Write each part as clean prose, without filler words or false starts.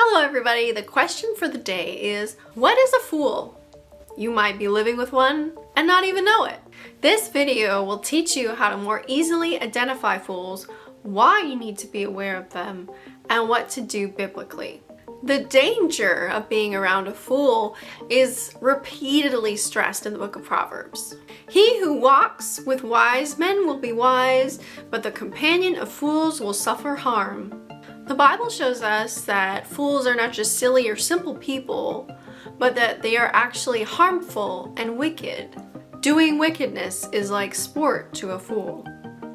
Hello everybody, the question for the day is, what is a fool? You might be living with one and not even know it. This video will teach you how to more easily identify fools, why you need to be aware of them, and what to do biblically. The danger of being around a fool is repeatedly stressed in the book of Proverbs. He who walks with wise men will be wise, but the companion of fools will suffer harm. The Bible shows us that fools are not just silly or simple people, but that they are actually harmful and wicked. Doing wickedness is like sport to a fool.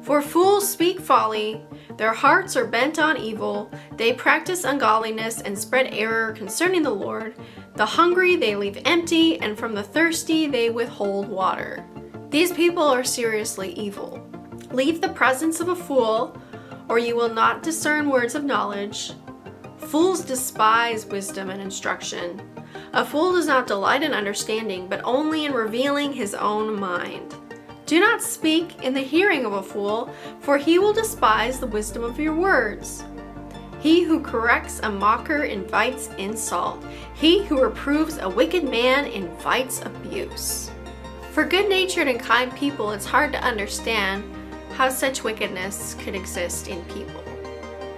For fools speak folly, their hearts are bent on evil, they practice ungodliness and spread error concerning the Lord. The hungry they leave empty, and from the thirsty they withhold water. These people are seriously evil. Leave the presence of a fool, or you will not discern words of knowledge. Fools despise wisdom and instruction. A fool does not delight in understanding, but only in revealing his own mind. Do not speak in the hearing of a fool, for he will despise the wisdom of your words. He who corrects a mocker invites insult. He who reproves a wicked man invites abuse. For good-natured and kind people, it's hard to understand how such wickedness could exist in people.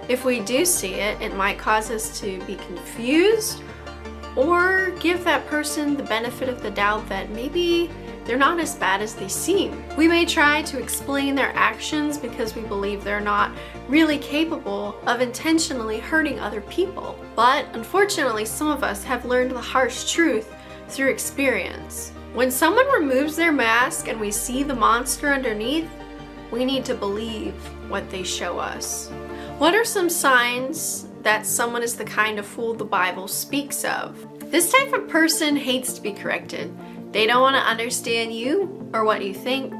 If we do see it, it might cause us to be confused or give that person the benefit of the doubt that maybe they're not as bad as they seem. We may try to explain their actions because we believe they're not really capable of intentionally hurting other people. But unfortunately, some of us have learned the harsh truth through experience. When someone removes their mask and we see the monster underneath, we need to believe what they show us. What are some signs that someone is the kind of fool the Bible speaks of? This type of person hates to be corrected. They don't want to understand you or what you think.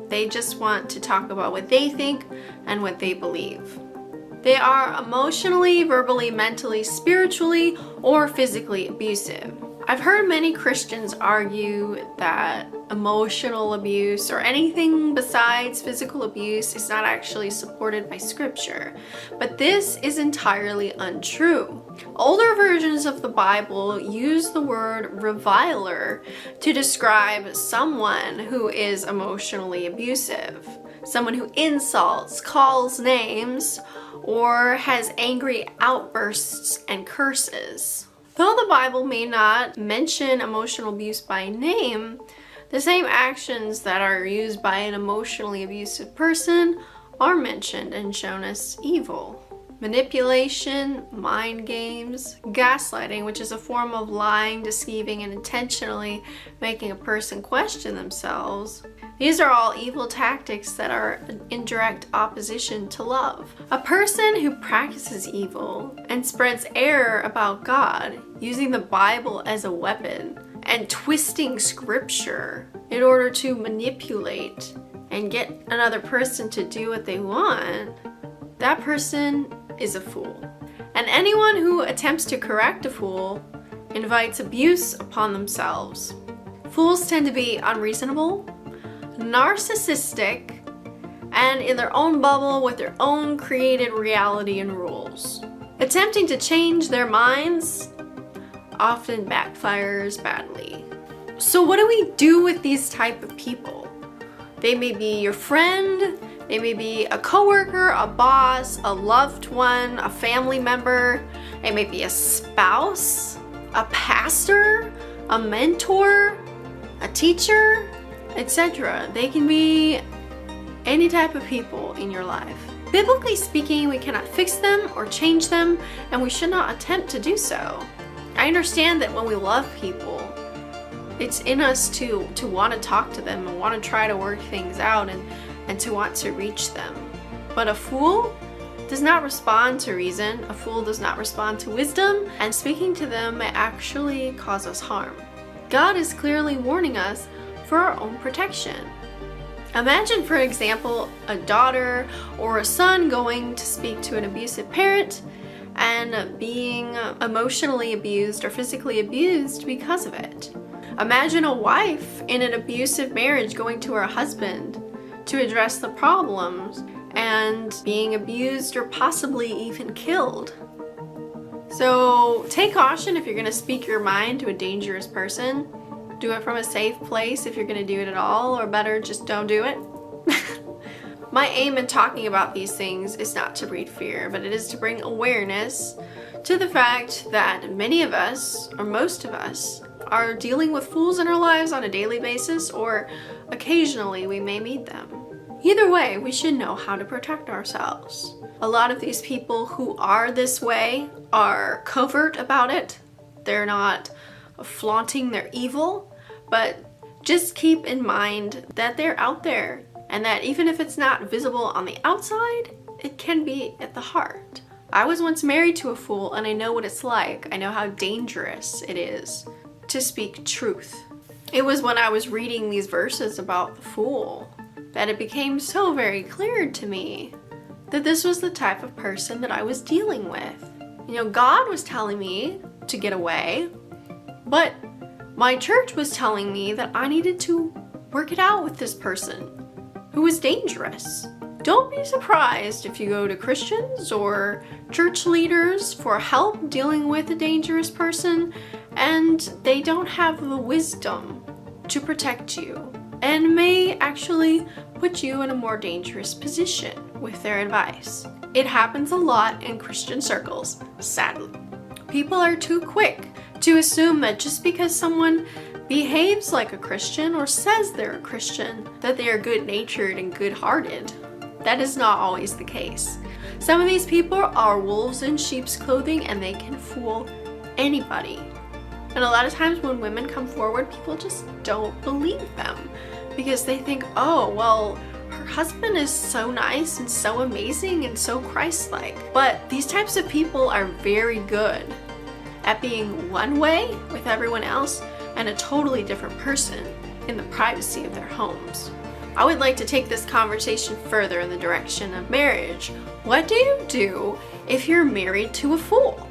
They just want to talk about what they think and what they believe. They are emotionally, verbally, mentally, spiritually, or physically abusive. I've heard many Christians argue that emotional abuse or anything besides physical abuse is not actually supported by scripture, but this is entirely untrue. Older versions of the Bible use the word reviler to describe someone who is emotionally abusive, someone who insults, calls names, or has angry outbursts and curses. Though the Bible may not mention emotional abuse by name, the same actions that are used by an emotionally abusive person are mentioned and shown as evil. Manipulation, mind games, gaslighting, which is a form of lying, deceiving, and intentionally making a person question themselves. These are all evil tactics that are in direct opposition to love. A person who practices evil and spreads error about God, using the Bible as a weapon and twisting scripture in order to manipulate and get another person to do what they want, that person is a fool. And anyone who attempts to correct a fool invites abuse upon themselves. Fools tend to be unreasonable, narcissistic, and in their own bubble with their own created reality and rules. Attempting to change their minds often backfires badly. So what do we do with these type of people? They may be your friend, they may be a coworker, a boss, a loved one, a family member, it may be a spouse, a pastor, a mentor, a teacher, etc. They can be any type of people in your life. Biblically speaking, we cannot fix them or change them, and we should not attempt to do so. I understand that when we love people, it's in us to want to talk to them and want to try to work things out and to want to reach them. But a fool does not respond to reason, a fool does not respond to wisdom, and speaking to them may actually cause us harm. God is clearly warning us for our own protection. Imagine, for example, a daughter or a son going to speak to an abusive parent and being emotionally abused or physically abused because of it. Imagine a wife in an abusive marriage going to her husband to address the problems and being abused or possibly even killed. So take caution if you're going to speak your mind to a dangerous person. Do it from a safe place if you're going to do it at all, or better, just don't do it. My aim in talking about these things is not to breed fear, but it is to bring awareness to the fact that many of us, or most of us, are dealing with fools in our lives on a daily basis, or occasionally we may meet them. Either way, we should know how to protect ourselves. A lot of these people who are this way are covert about it. They're not flaunting their evil, but just keep in mind that they're out there, and that even if it's not visible on the outside, it can be at the heart. I was once married to a fool, and I know what it's like. I know how dangerous it is to speak truth. It was when I was reading these verses about the fool that it became so very clear to me that this was the type of person that I was dealing with. You know, God was telling me to get away, but my church was telling me that I needed to work it out with this person who was dangerous. Don't be surprised if you go to Christians or church leaders for help dealing with a dangerous person and they don't have the wisdom to protect you and may actually put you in a more dangerous position with their advice. It happens a lot in Christian circles, sadly. People are too quick to assume that just because someone behaves like a Christian or says they're a Christian, that they are good-natured and good-hearted. That is not always the case. Some of these people are wolves in sheep's clothing, and they can fool anybody. And a lot of times when women come forward, people just don't believe them because they think, oh, well, her husband is so nice and so amazing and so Christ-like. But these types of people are very good at being one way with everyone else and a totally different person in the privacy of their homes. I would like to take this conversation further in the direction of marriage. What do you do if you're married to a fool?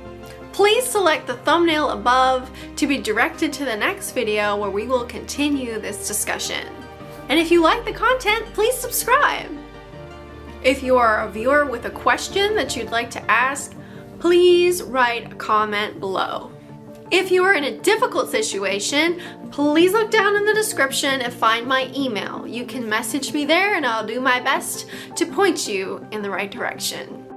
Please select the thumbnail above to be directed to the next video where we will continue this discussion. And if you like the content, please subscribe. If you are a viewer with a question that you'd like to ask, please write a comment below. If you are in a difficult situation, please look down in the description and find my email. You can message me there and I'll do my best to point you in the right direction.